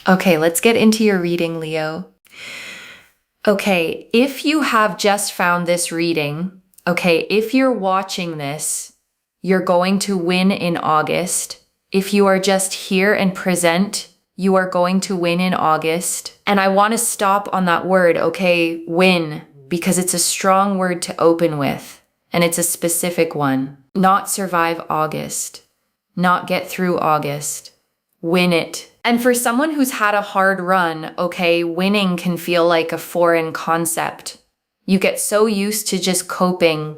Okay, let's get into your reading, Leo. Okay, if you have just found this reading, okay, if you're watching this, you're going to win in August. If you are just here and present, you are going to win in August. And I want to stop on that word, okay, win, because it's a strong word to open with, and it's a specific one. Not survive August, not get through August, win it. And for someone who's had a hard run, okay, winning can feel like a foreign concept. You get so used to just coping,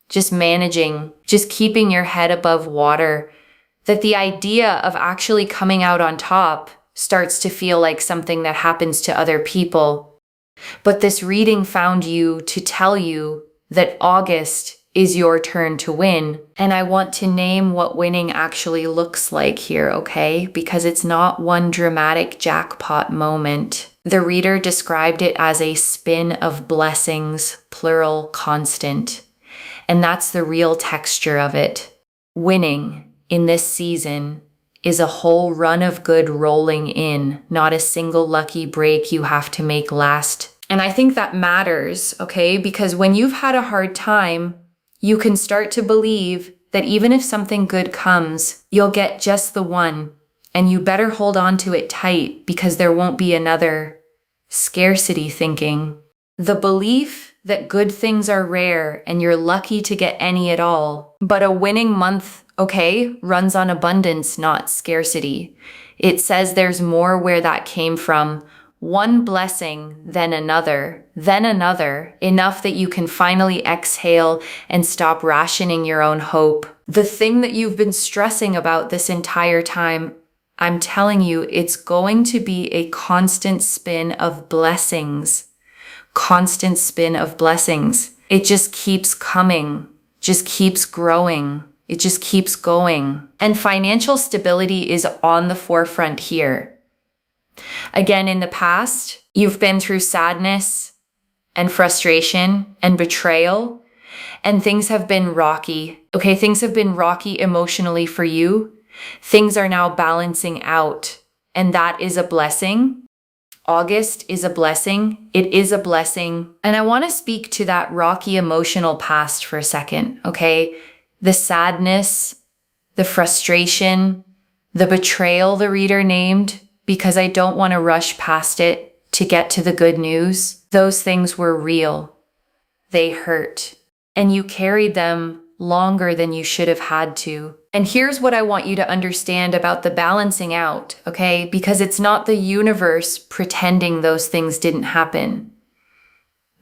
just managing, just keeping your head above water, that the idea of actually coming out on top starts to feel like something that happens to other people. But this reading found you to tell you that August is your turn to win. And I want to name what winning actually looks like here, okay? Because it's not one dramatic jackpot moment. The reader described it as a spin of blessings, plural, constant. And that's the real texture of it. Winning in this season is a whole run of good rolling in, not a single lucky break you have to make last. And I think that matters, okay? Because when you've had a hard time, you can start to believe that even if something good comes, you'll get just the one, and you better hold on to it tight because there won't be another. Scarcity thinking. The belief that good things are rare and you're lucky to get any at all. But a winning month, okay, runs on abundance, not scarcity. It says there's more where that came from. One blessing, then another, enough that you can finally exhale and stop rationing your own hope. The thing that you've been stressing about this entire time, I'm telling you, it's going to be a constant spin of blessings. Constant spin of blessings. It just keeps coming, just keeps growing. It just keeps going. And financial stability is on the forefront here. Again, in the past, you've been through sadness and frustration and betrayal, and things have been rocky. Okay, things have been rocky emotionally for you. Things are now balancing out, and that is a blessing. August is a blessing. It is a blessing. And I want to speak to that rocky emotional past for a second, okay? The sadness, the frustration, the betrayal the reader named, because I don't want to rush past it to get to the good news. Those things were real. They hurt. And you carried them longer than you should have had to. And here's what I want you to understand about the balancing out, okay? Because it's not the universe pretending those things didn't happen.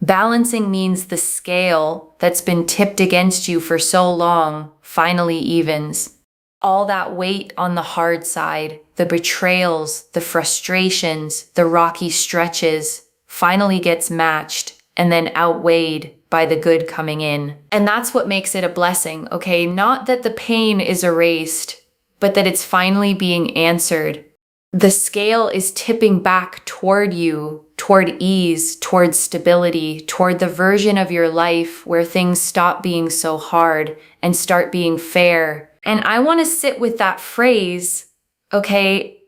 Balancing means the scale that's been tipped against you for so long finally evens. All that weight on the hard side, the betrayals, the frustrations, the rocky stretches, finally gets matched and then outweighed by the good coming in. And that's what makes it a blessing, okay? Not that the pain is erased, but that it's finally being answered. The scale is tipping back toward you, toward ease, toward stability, toward the version of your life where things stop being so hard and start being fair. And I want to sit with that phrase, okay,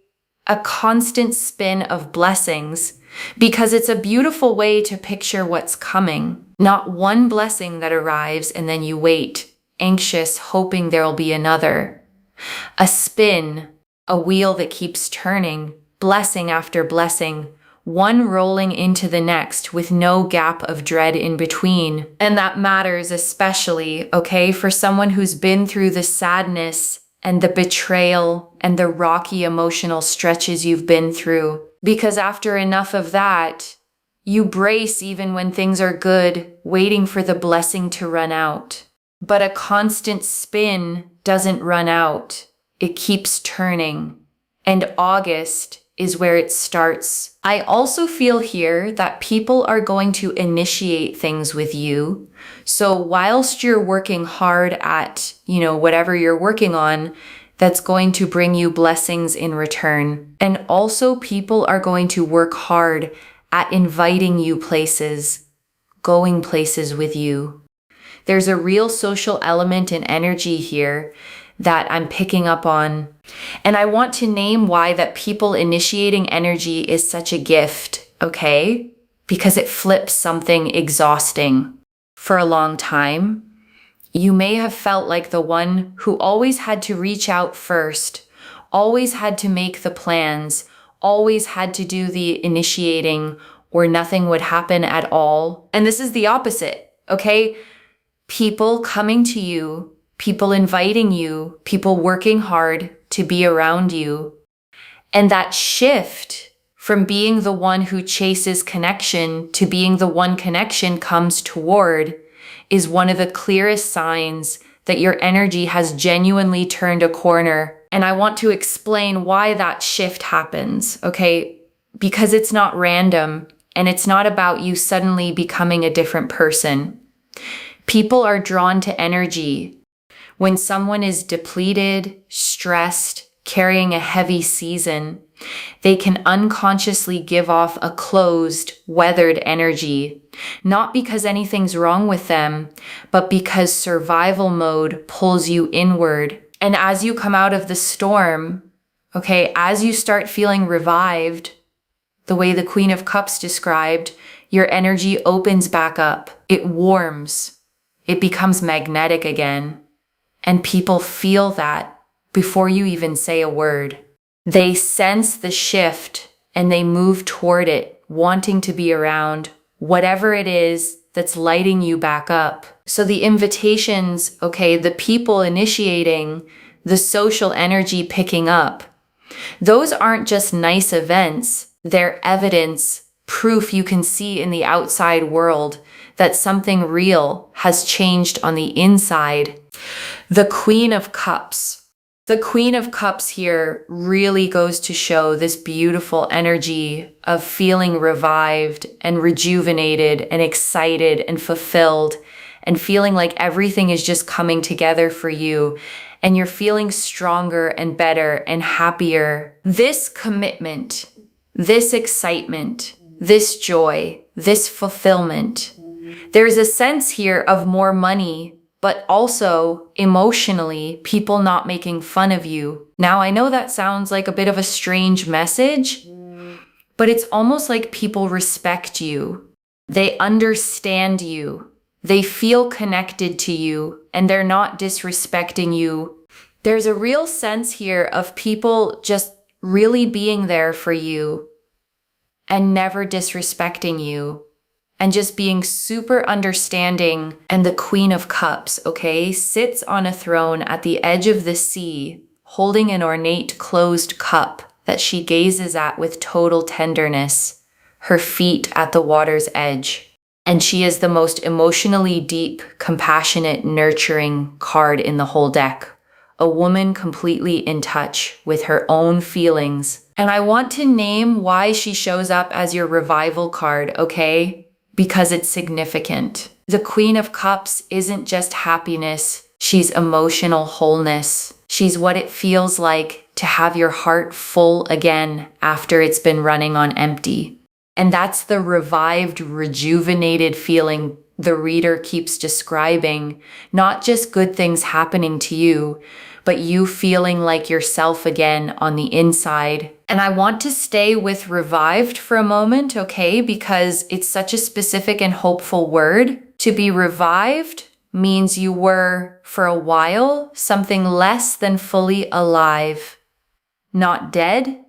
a constant spin of blessings, because it's a beautiful way to picture what's coming. Not one blessing that arrives and then you wait, anxious, hoping there'll be another. A spin, a wheel that keeps turning, blessing after blessing, one rolling into the next with no gap of dread in between. And that matters especially, okay, for someone who's been through the sadness and the betrayal and the rocky emotional stretches you've been through. Because after enough of that, you brace even when things are good, waiting for the blessing to run out. But a constant spin doesn't run out. It keeps turning. And August is where it starts. I also feel here that people are going to initiate things with you. So whilst you're working hard at, whatever you're working on, that's going to bring you blessings in return. And also people are going to work hard at inviting you places, going places with you. There's a real social element and energy here that I'm picking up on. And I want to name why that people initiating energy is such a gift, okay? Because it flips something exhausting. For a long time, you may have felt like the one who always had to reach out first, always had to make the plans, always had to do the initiating, or nothing would happen at all. And this is the opposite, okay? People coming to you, people inviting you, people working hard to be around you. And that shift from being the one who chases connection to being the one connection comes toward is one of the clearest signs that your energy has genuinely turned a corner. And I want to explain why that shift happens, okay? Because it's not random and it's not about you suddenly becoming a different person. People are drawn to energy. When someone is depleted, stressed, carrying a heavy season, they can unconsciously give off a closed, weathered energy, not because anything's wrong with them, but because survival mode pulls you inward. And as you come out of the storm, okay, as you start feeling revived, the way the Queen of Cups described, your energy opens back up. It warms. It becomes magnetic again. And people feel that before you even say a word. They sense the shift and they move toward it, wanting to be around whatever it is that's lighting you back up. So the invitations, okay, the people initiating, the social energy picking up, those aren't just nice events. They're evidence, proof you can see in the outside world that something real has changed on the inside. The Queen of Cups. The Queen of Cups here really goes to show this beautiful energy of feeling revived and rejuvenated and excited and fulfilled and feeling like everything is just coming together for you and you're feeling stronger and better and happier. This commitment, this excitement, this joy, this fulfillment, there's a sense here of more money, but also emotionally, people not making fun of you. Now, I know that sounds like a bit of a strange message, but it's almost like people respect you. They understand you. They feel connected to you, and they're not disrespecting you. There's a real sense here of people just really being there for you and never disrespecting you. And just being super understanding. And the Queen of Cups, okay, sits on a throne at the edge of the sea, holding an ornate closed cup that she gazes at with total tenderness, her feet at the water's edge. And she is the most emotionally deep, compassionate, nurturing card in the whole deck. A woman completely in touch with her own feelings. And I want to name why she shows up as your revival card, okay? Because it's significant. The Queen of Cups isn't just happiness, she's emotional wholeness. She's what it feels like to have your heart full again after it's been running on empty. And that's the revived, rejuvenated feeling the reader keeps describing, not just good things happening to you, but you feeling like yourself again on the inside. And I want to stay with revived for a moment, okay? Because it's such a specific and hopeful word. To be revived means you were, for a while, something less than fully alive. Not dead,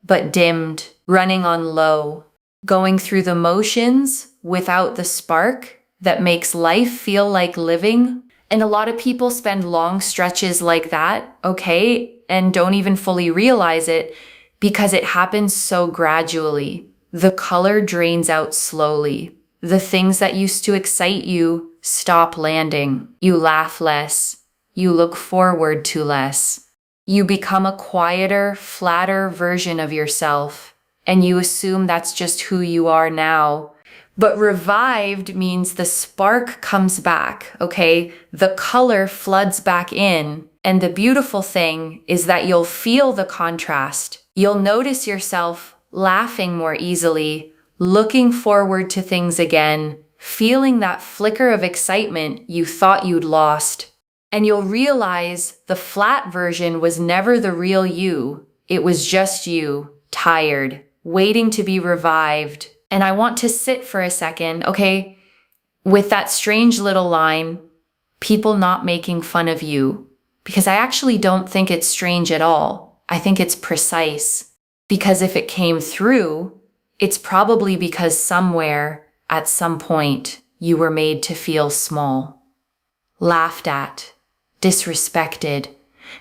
but dimmed, running on low, going through the motions without the spark that makes life feel like living. And a lot of people spend long stretches like that, okay, and don't even fully realize it because it happens so gradually. The color drains out slowly. The things that used to excite you stop landing. You laugh less. You look forward to less. You become a quieter, flatter version of yourself, and you assume that's just who you are now. But revived means the spark comes back, okay? The color floods back in. And the beautiful thing is that you'll feel the contrast. You'll notice yourself laughing more easily, looking forward to things again, feeling that flicker of excitement you thought you'd lost. And you'll realize the flat version was never the real you. It was just you, tired, waiting to be revived. And I want to sit for a second, okay, with that strange little line, people not making fun of you. Because I actually don't think it's strange at all. I think it's precise. Because if it came through, it's probably because somewhere, at some point, you were made to feel small, laughed at, disrespected,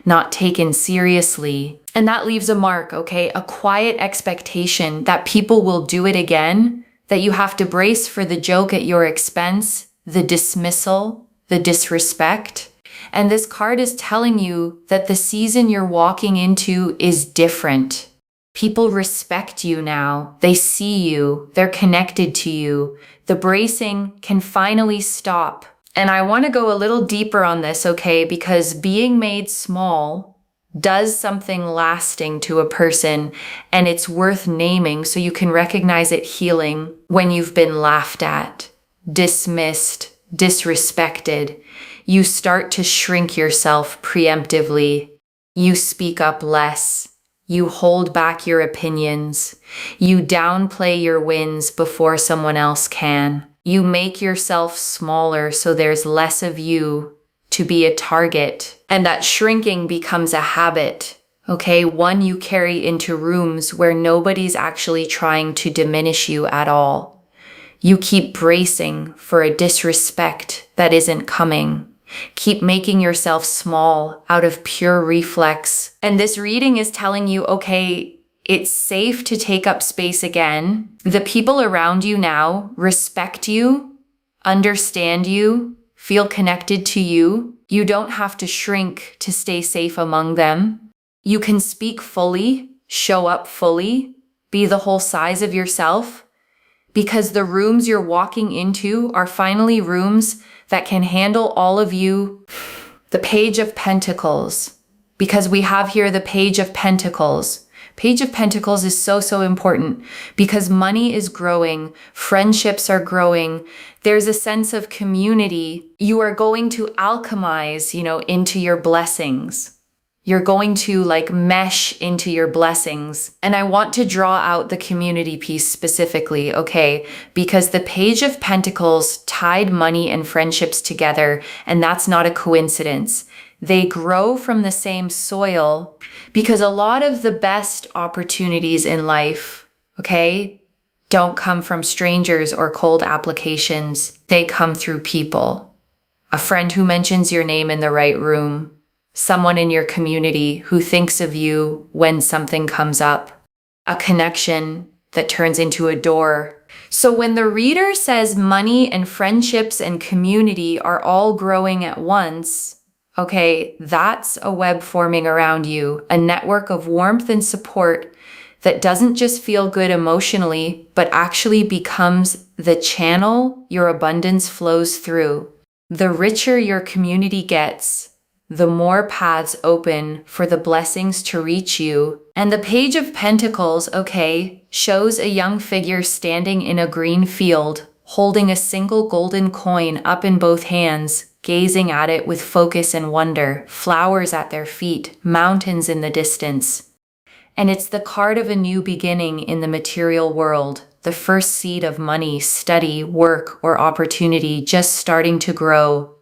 not taken seriously. And that leaves a mark, okay? A quiet expectation that people will do it again, that you have to brace for the joke at your expense, the dismissal, the disrespect. And this card is telling you that the season you're walking into is different. People respect you now. They see you. They're connected to you. The bracing can finally stop. And I want to go a little deeper on this, okay? Because being made small does something lasting to a person, and it's worth naming so you can recognize it healing when you've been laughed at, dismissed, disrespected. You start to shrink yourself preemptively. You speak up less. You hold back your opinions. You downplay your wins before someone else can. You make yourself smaller so there's less of you to be a target. And that shrinking becomes a habit, okay? One you carry into rooms where nobody's actually trying to diminish you at all. You keep bracing for a disrespect that isn't coming. Keep making yourself small out of pure reflex. And this reading is telling you, okay, it's safe to take up space again. The people around you now respect you, understand you, feel connected to you. You don't have to shrink to stay safe among them. You can speak fully, show up fully, be the whole size of yourself, because the rooms you're walking into are finally rooms that can handle all of you. The Page of Pentacles, because we have here the Page of Pentacles. Page of Pentacles is so important because money is growing, friendships are growing, there's a sense of community. You are going to alchemize, into your blessings. You're going to mesh into your blessings. And I want to draw out the community piece specifically, okay? Because the Page of Pentacles tied money and friendships together, and that's not a coincidence. They grow from the same soil because a lot of the best opportunities in life, okay, don't come from strangers or cold applications. They come through people. A friend who mentions your name in the right room. Someone in your community who thinks of you when something comes up. A connection that turns into a door. So when the reader says money and friendships and community are all growing at once, okay, that's a web forming around you, a network of warmth and support that doesn't just feel good emotionally, but actually becomes the channel your abundance flows through. The richer your community gets, the more paths open for the blessings to reach you. And the Page of Pentacles, okay, shows a young figure standing in a green field, holding a single golden coin up in both hands, gazing at it with focus and wonder, flowers at their feet, mountains in the distance. And it's the card of a new beginning in the material world, the first seed of money, study, work, or opportunity just starting to grow.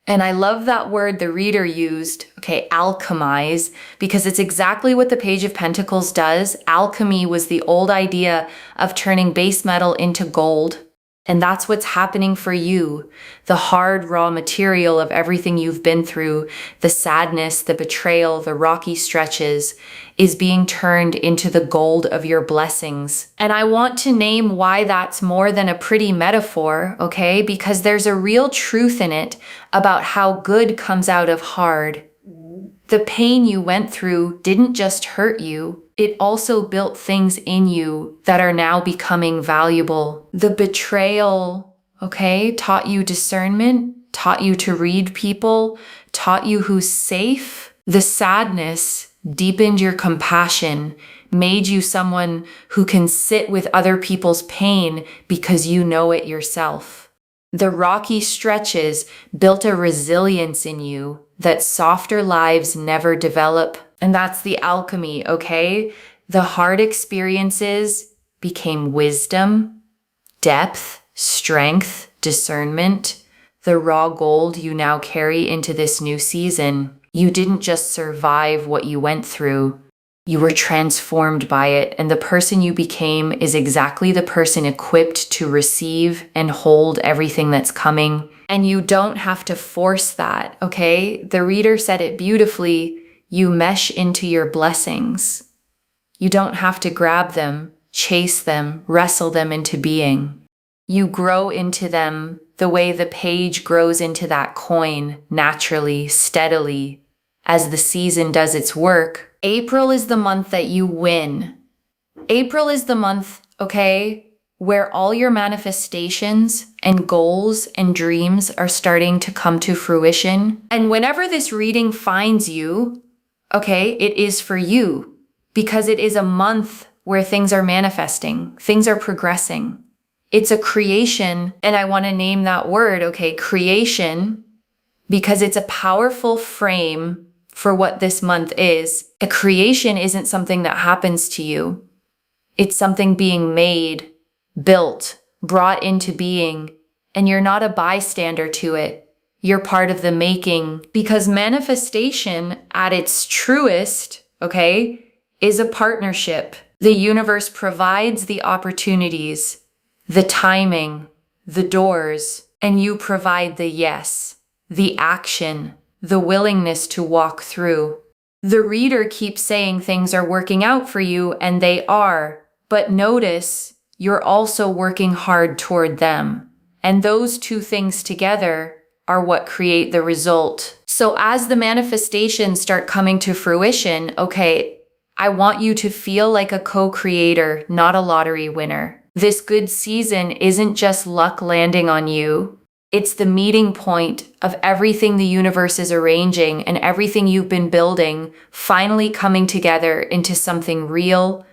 And I love that word the reader used, okay, alchemize, because it's exactly what the Page of Pentacles does. Alchemy was the old idea of turning base metal into gold. And that's what's happening for you. The hard, raw material of everything you've been through, the sadness, the betrayal, the rocky stretches, is being turned into the gold of your blessings. And I want to name why that's more than a pretty metaphor, okay? Because there's a real truth in it about how good comes out of hard. The pain you went through didn't just hurt you, it also built things in you that are now becoming valuable. The betrayal, okay, taught you discernment, taught you to read people, taught you who's safe. The sadness deepened your compassion, made you someone who can sit with other people's pain because you know it yourself. The rocky stretches built a resilience in you that softer lives never develop. And that's the alchemy, okay? The hard experiences became wisdom, depth, strength, discernment, the raw gold you now carry into this new season. You didn't just survive what you went through. You were transformed by it, and the person you became is exactly the person equipped to receive and hold everything that's coming. And you don't have to force that, okay? The reader said it beautifully. You mesh into your blessings. You don't have to grab them, chase them, wrestle them into being. You grow into them the way the page grows into that coin, naturally, steadily, as the season does its work. April is the month that you win. April is the month, okay, where all your manifestations and goals and dreams are starting to come to fruition. And whenever this reading finds you, okay, it is for you, because it is a month where things are manifesting, things are progressing. It's a creation, and I want to name that word, okay, creation, because it's a powerful frame for what this month is. A creation isn't something that happens to you. It's something being made, built, brought into being, and you're not a bystander to it. You're part of the making, because manifestation at its truest, okay, is a partnership. The universe provides the opportunities, the timing, the doors, and you provide the yes, the action, the willingness to walk through. The reader keeps saying things are working out for you, and they are, but notice you're also working hard toward them. And those two things together are what create the result. So as the manifestations start coming to fruition, okay, I want you to feel like a co-creator, not a lottery winner. This good season isn't just luck landing on you. It's the meeting point of everything the universe is arranging and everything you've been building finally coming together into something real.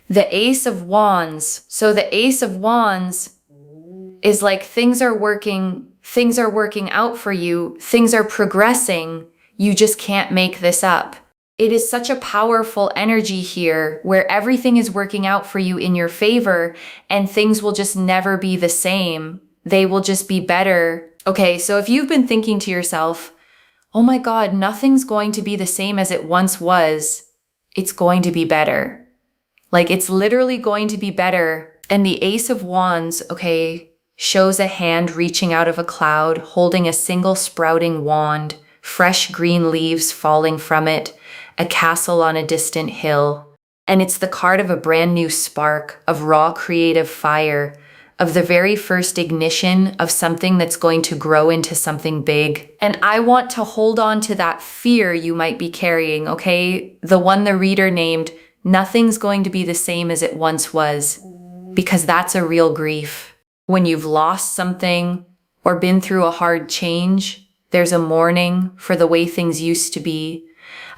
The Ace of Wands. So the Ace of Wands is like things are working out for you. Things are progressing. You just can't make this up. It is such a powerful energy here where everything is working out for you in your favor and things will just never be the same. They will just be better. Okay, so if you've been thinking to yourself, oh my God, nothing's going to be the same as it once was, it's going to be better. Like it's literally going to be better. And the Ace of Wands, okay, shows a hand reaching out of a cloud, holding a single sprouting wand, fresh green leaves falling from it, a castle on a distant hill. And it's the card of a brand new spark, of raw creative fire, of the very first ignition of something that's going to grow into something big. And I want to hold on to that fear you might be carrying, okay? The one the reader named, nothing's going to be the same as it once was, because that's a real grief. When you've lost something or been through a hard change, there's a mourning for the way things used to be,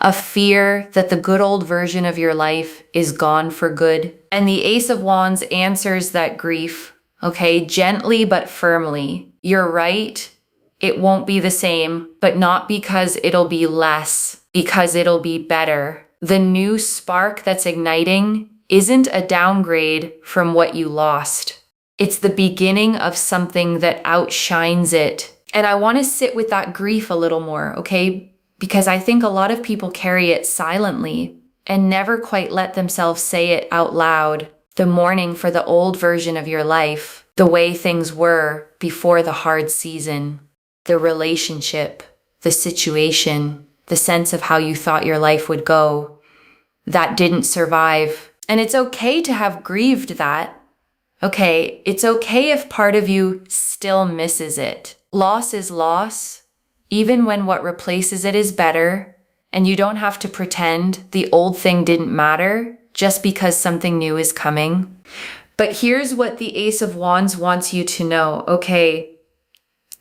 a fear that the good old version of your life is gone for good. And the Ace of Wands answers that grief, okay, gently but firmly. You're right, it won't be the same, but not because it'll be less, because it'll be better. The new spark that's igniting isn't a downgrade from what you lost. It's the beginning of something that outshines it. And I want to sit with that grief a little more, okay? Because I think a lot of people carry it silently and never quite let themselves say it out loud. The mourning for the old version of your life, the way things were before the hard season, the relationship, the situation, the sense of how you thought your life would go, that didn't survive. And it's okay to have grieved that. Okay, it's okay if part of you still misses it. Loss is loss, even when what replaces it is better, and you don't have to pretend the old thing didn't matter just because something new is coming. But here's what the Ace of Wands wants you to know, okay?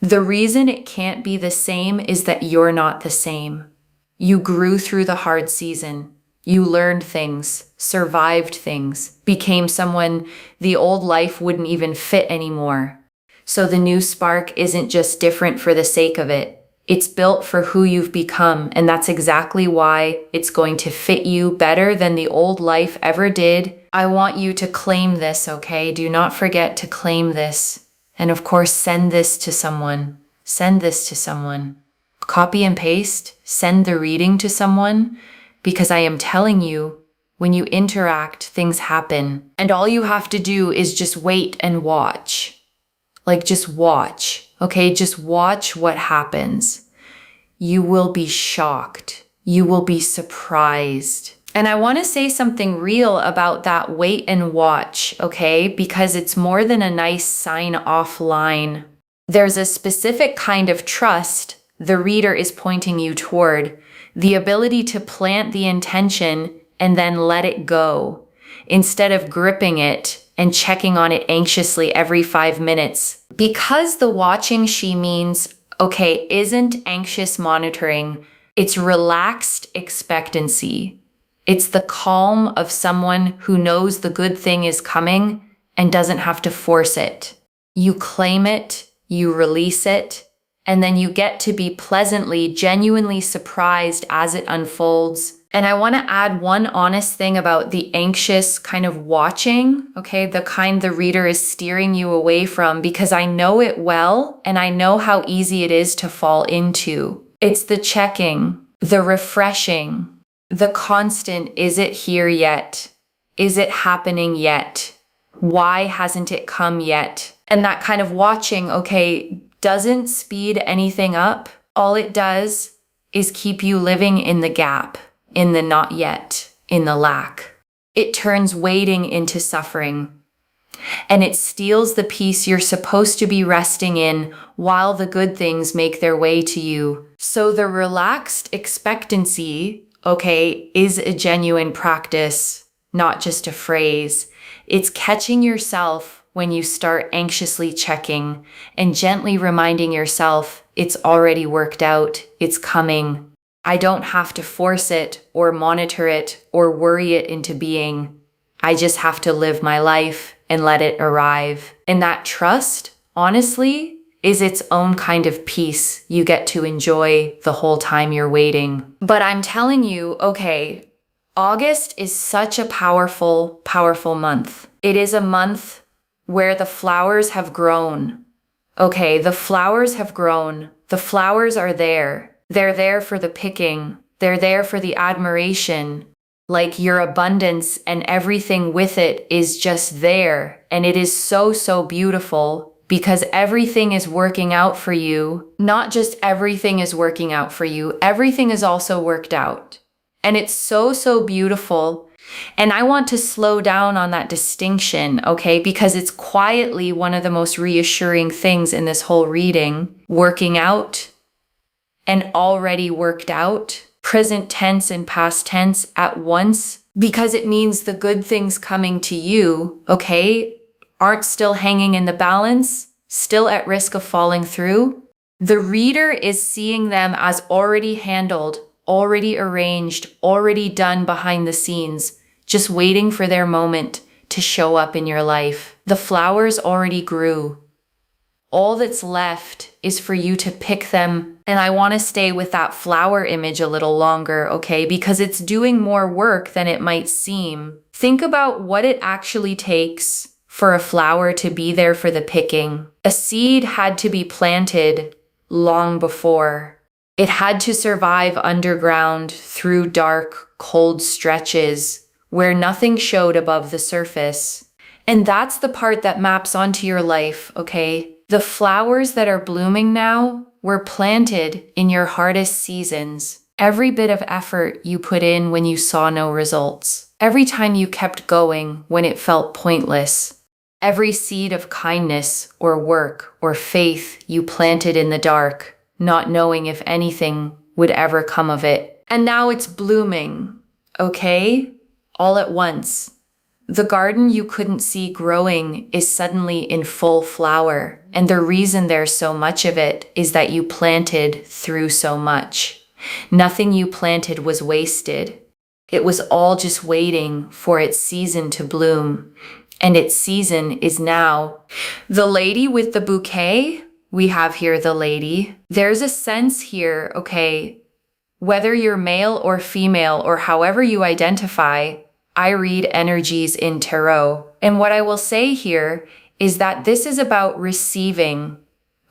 The reason it can't be the same is that you're not the same. You grew through the hard season. You learned things, survived things, became someone the old life wouldn't even fit anymore. So the new spark isn't just different for the sake of it. It's built for who you've become, and that's exactly why it's going to fit you better than the old life ever did. I want you to claim this, okay? Do not forget to claim this. And of course, send this to someone. Send this to someone. Copy and paste, send the reading to someone, because I am telling you, when you interact, things happen. And all you have to do is just wait and watch. Like, just watch, okay? Just watch what happens. You will be shocked. You will be surprised. And I want to say something real about that wait and watch, okay? Because it's more than a nice sign off line. There's a specific kind of trust the reader is pointing you toward, the ability to plant the intention and then let it go, instead of gripping it and checking on it anxiously every 5 minutes. Because the watching she means, okay, isn't anxious monitoring, it's relaxed expectancy. It's the calm of someone who knows the good thing is coming and doesn't have to force it. You claim it, you release it, and then you get to be pleasantly, genuinely surprised as it unfolds. And I want to add one honest thing about the anxious kind of watching, okay? The kind the reader is steering you away from, because I know it well, and I know how easy it is to fall into. It's the checking, the refreshing, the constant, is it here yet? Is it happening yet? Why hasn't it come yet? And that kind of watching, okay, doesn't speed anything up. All it does is keep you living in the gap, in the not yet, in the lack. It turns waiting into suffering. And it steals the peace you're supposed to be resting in while the good things make their way to you. So the relaxed expectancy, okay, is a genuine practice, not just a phrase. It's catching yourself when you start anxiously checking and gently reminding yourself it's already worked out, it's coming. I don't have to force it or monitor it or worry it into being. I just have to live my life and let it arrive. And that trust, honestly, is its own kind of peace you get to enjoy the whole time you're waiting. But I'm telling you, okay, August is such a powerful, powerful month. It is a month where the flowers have grown. Okay, the flowers have grown. The flowers are there. They're there for the picking. They're there for the admiration. Like your abundance and everything with it is just there. And it is so, so beautiful because everything is working out for you. Not just everything is working out for you. Everything is also worked out. And it's so, so beautiful. And I want to slow down on that distinction, okay? Because it's quietly one of the most reassuring things in this whole reading. Working out and already worked out, present tense and past tense at once, because it means the good things coming to you, okay, aren't still hanging in the balance, still at risk of falling through. The reader is seeing them as already handled, already arranged, already done behind the scenes, just waiting for their moment to show up in your life. The flowers already grew. All that's left is for you to pick them. And I want to stay with that flower image a little longer, okay? Because it's doing more work than it might seem. Think about what it actually takes for a flower to be there for the picking. A seed had to be planted long before. It had to survive underground through dark, cold stretches where nothing showed above the surface. And that's the part that maps onto your life, okay? The flowers that are blooming now were planted in your hardest seasons. Every bit of effort you put in when you saw no results. Every time you kept going when it felt pointless. Every seed of kindness or work or faith you planted in the dark, not knowing if anything would ever come of it. And now it's blooming, okay? All at once. The garden you couldn't see growing is suddenly in full flower. And the reason there's so much of it is that you planted through so much. Nothing you planted was wasted. It was all just waiting for its season to bloom. and its season is now. The lady with the bouquet, we have here the lady. There's a sense here, okay, whether you're male or female or however you identify, I read energies in tarot. And what I will say here is that this is about receiving.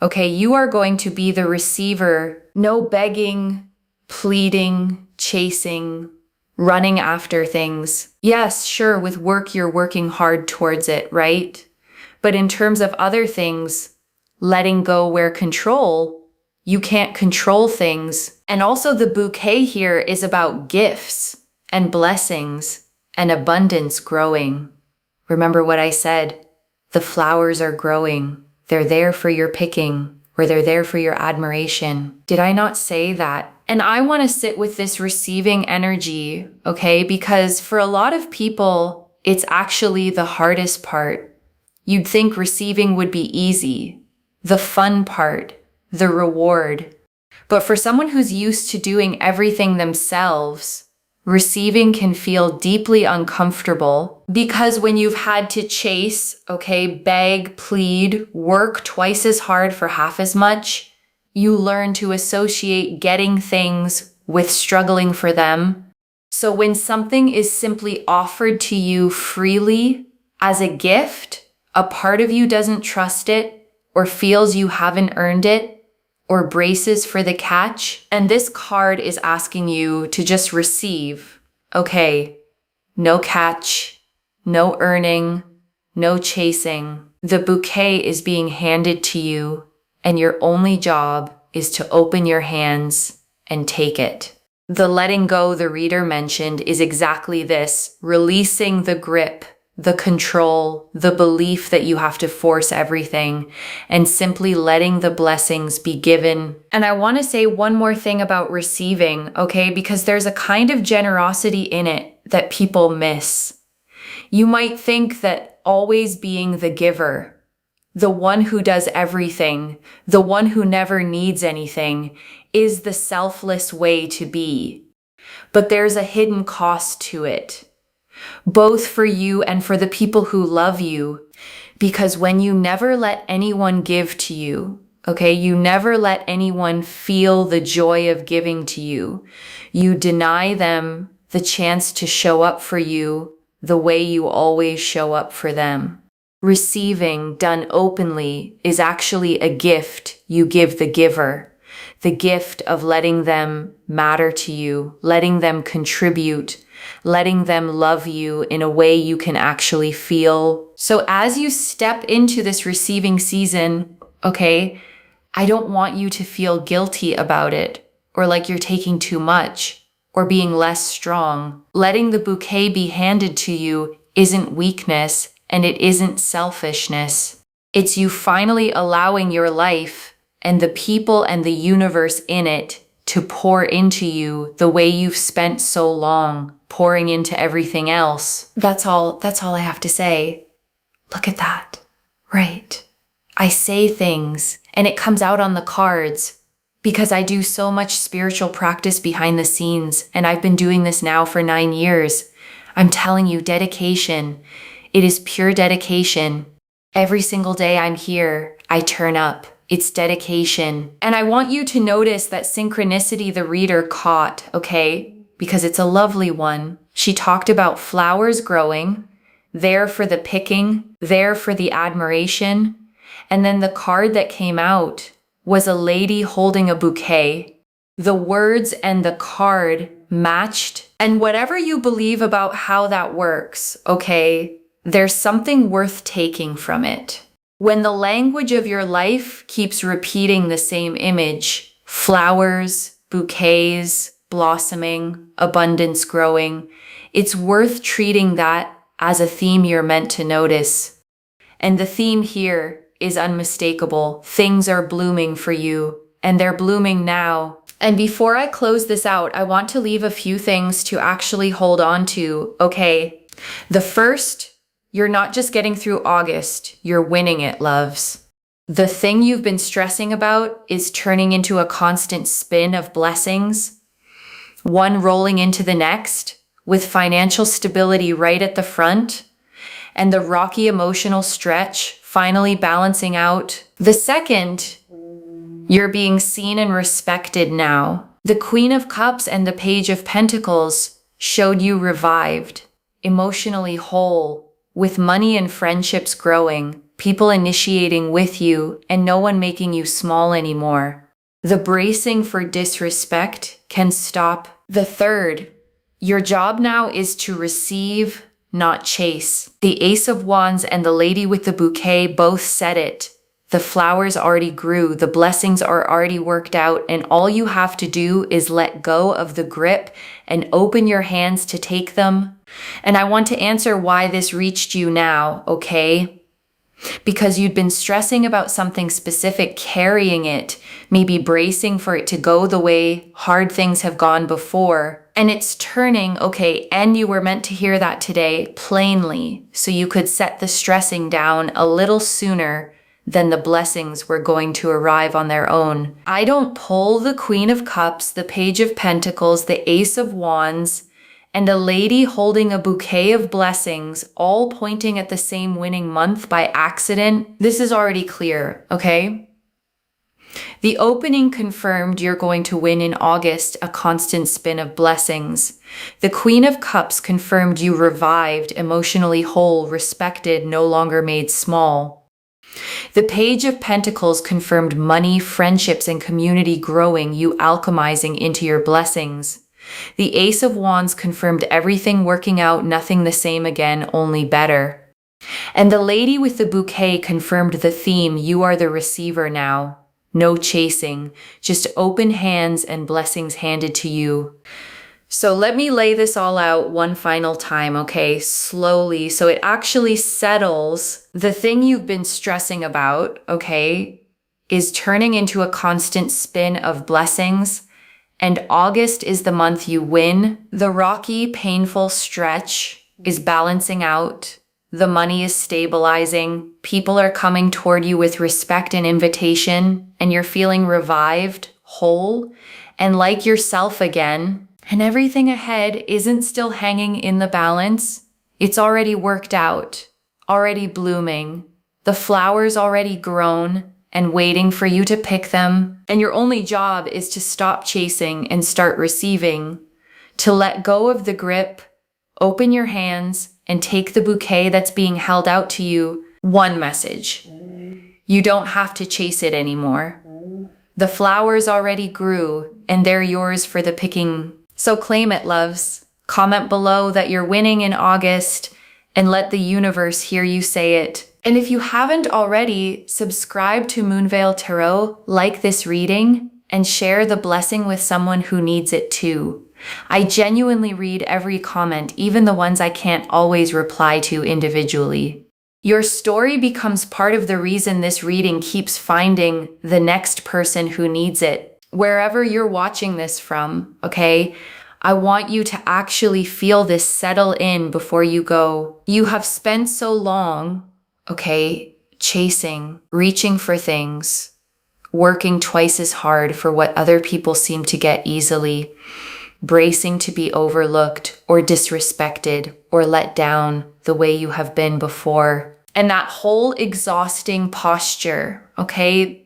Okay, you are going to be the receiver. No begging, pleading, chasing, running after things. Yes, sure, with work, you're working hard towards it, right? But in terms of other things, letting go where control, you can't control things. And also the bouquet here is about gifts and blessings and abundance growing. Remember what I said? The flowers are growing. They're there for your picking, or they're there for your admiration. Did I not say that? And I want to sit with this receiving energy, okay? Because for a lot of people, it's actually the hardest part. You'd think receiving would be easy, the fun part, the reward. But for someone who's used to doing everything themselves, receiving can feel deeply uncomfortable because when you've had to chase, okay, beg, plead, work twice as hard for half as much, you learn to associate getting things with struggling for them. So when something is simply offered to you freely as a gift, a part of you doesn't trust it or feels you haven't earned it or braces for the catch. And this card is asking you to just receive. Okay, no catch, no earning, no chasing. The bouquet is being handed to you, and your only job is to open your hands and take it. The letting go the reader mentioned is exactly this, releasing the grip, the control, the belief that you have to force everything, and simply letting the blessings be given. And I want to say one more thing about receiving, okay? Because there's a kind of generosity in it that people miss. You might think that always being the giver, the one who does everything, the one who never needs anything, is the selfless way to be. But there's a hidden cost to it, both for you and for the people who love you. Because when you never let anyone give to you, okay, you never let anyone feel the joy of giving to you, you deny them the chance to show up for you the way you always show up for them. Receiving done openly is actually a gift you give the giver, the gift of letting them matter to you, letting them contribute, letting them love you in a way you can actually feel. So as you step into this receiving season, okay, I don't want you to feel guilty about it or like you're taking too much or being less strong. Letting the bouquet be handed to you isn't weakness and it isn't selfishness. It's you finally allowing your life and the people and the universe in it to pour into you the way you've spent so long pouring into everything else. That's all I have to say. Look at that. Right. I say things and it comes out on the cards because I do so much spiritual practice behind the scenes, and I've been doing this now for 9 years. I'm telling you, dedication. It is pure dedication. Every single day I'm here, I turn up. It's dedication. And I want you to notice that synchronicity the reader caught, okay? Because it's a lovely one. She talked about flowers growing, there for the picking, there for the admiration. And then the card that came out was a lady holding a bouquet. The words and the card matched. And whatever you believe about how that works, okay, there's something worth taking from it. When the language of your life keeps repeating the same image, flowers, bouquets, blossoming, abundance growing, it's worth treating that as a theme you're meant to notice. And the theme here is unmistakable. Things are blooming for you, and they're blooming now. And before I close this out, I want to leave a few things to actually hold on to, okay? The first, you're not just getting through August, you're winning it, loves. The thing you've been stressing about is turning into a constant spin of blessings, one rolling into the next, with financial stability right at the front. and the rocky emotional stretch finally balancing out. The second, you're being seen and respected now. The Queen of Cups and the Page of Pentacles showed you revived, emotionally whole, with money and friendships growing, people initiating with you, and no one making you small anymore. The bracing for disrespect can stop. The third, your job now is to receive, not chase. The Ace of Wands and the Lady with the Bouquet both said it. The flowers already grew, the blessings are already worked out, and all you have to do is let go of the grip and open your hands to take them. And I want to answer why this reached you now, okay? Because you'd been stressing about something specific, carrying it, maybe bracing for it to go the way hard things have gone before. And it's turning, okay, and you were meant to hear that today plainly, so you could set the stressing down a little sooner than the blessings were going to arrive on their own. I don't pull the Queen of Cups, the Page of Pentacles, the Ace of Wands, and a lady holding a bouquet of blessings, all pointing at the same winning month by accident. This is already clear, okay? The opening confirmed you're going to win in August a constant spin of blessings. The Queen of Cups confirmed you revived, emotionally whole, respected, no longer made small. The Page of Pentacles confirmed money, friendships, and community growing, you alchemizing into your blessings. The Ace of Wands confirmed everything working out, nothing the same again, only better. And the Lady with the Bouquet confirmed the theme, you are the receiver now. No chasing, just open hands and blessings handed to you. So let me lay this all out one final time, okay, slowly, so it actually settles. The thing you've been stressing about, okay, is turning into a constant spin of blessings, and August is the month you win. The rocky, painful stretch is balancing out. The money is stabilizing. People are coming toward you with respect and invitation, and you're feeling revived, whole, and like yourself again. And everything ahead isn't still hanging in the balance. It's already worked out, already blooming. The flowers already grown and waiting for you to pick them. And your only job is to stop chasing and start receiving, to let go of the grip, open your hands, and take the bouquet that's being held out to you. One message. You don't have to chase it anymore. The flowers already grew, and they're yours for the picking. So claim it, loves. Comment below that you're winning in August, and let the universe hear you say it. And if you haven't already, subscribe to Moonveil Tarot, like this reading, and share the blessing with someone who needs it too. I genuinely read every comment, even the ones I can't always reply to individually. Your story becomes part of the reason this reading keeps finding the next person who needs it. Wherever you're watching this from, okay? I want you to actually feel this settle in before you go. You have spent so long, okay, chasing, reaching for things, working twice as hard for what other people seem to get easily, bracing to be overlooked or disrespected or let down the way you have been before. And that whole exhausting posture, okay,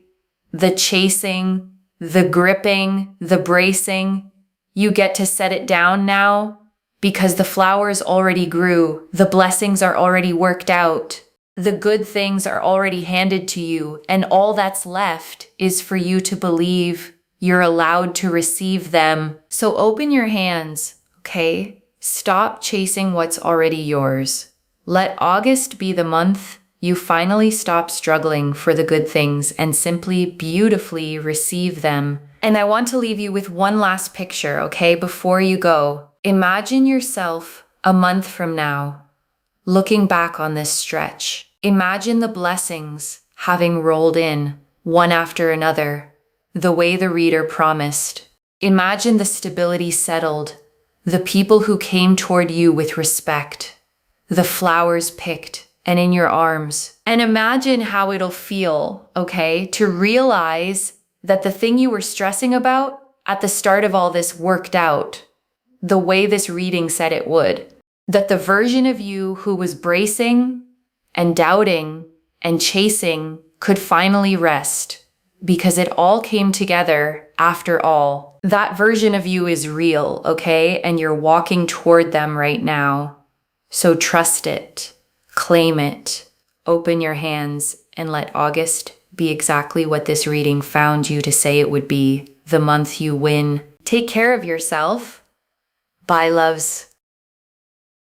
the chasing, the gripping, the bracing, you get to set it down now because the flowers already grew, the blessings are already worked out, the good things are already handed to you, and all that's left is for you to believe you're allowed to receive them. So open your hands, okay? Stop chasing what's already yours. Let August be the month you finally stop struggling for the good things and simply beautifully receive them. And I want to leave you with one last picture, okay, before you go. Imagine yourself a month from now, looking back on this stretch. Imagine the blessings having rolled in, one after another, the way the reader promised. Imagine the stability settled, the people who came toward you with respect, the flowers picked and in your arms. And imagine how it'll feel, okay, to realize that the thing you were stressing about at the start of all this worked out the way this reading said it would. That the version of you who was bracing, and doubting and chasing could finally rest because it all came together after all. That version of you is real, okay? And you're walking toward them right now. So trust it, claim it, open your hands, and let August be exactly what this reading found you to say it would be, the month you win. Take care of yourself. Bye, loves.